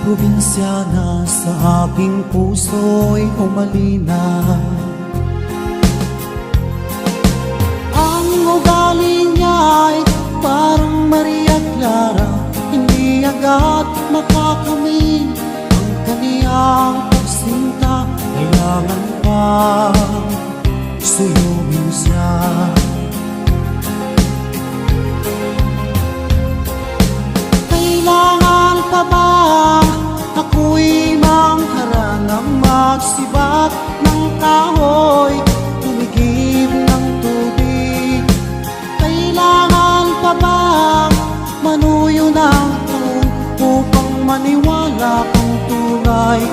probinsyana sa aking puso'y umalina. Ang ugali niya'y parang Maria Clara, hindi agad makakamit ang kaniyang pagsinta. Kailangan pa suyugin siya. Kailangan pa ba ako'y mang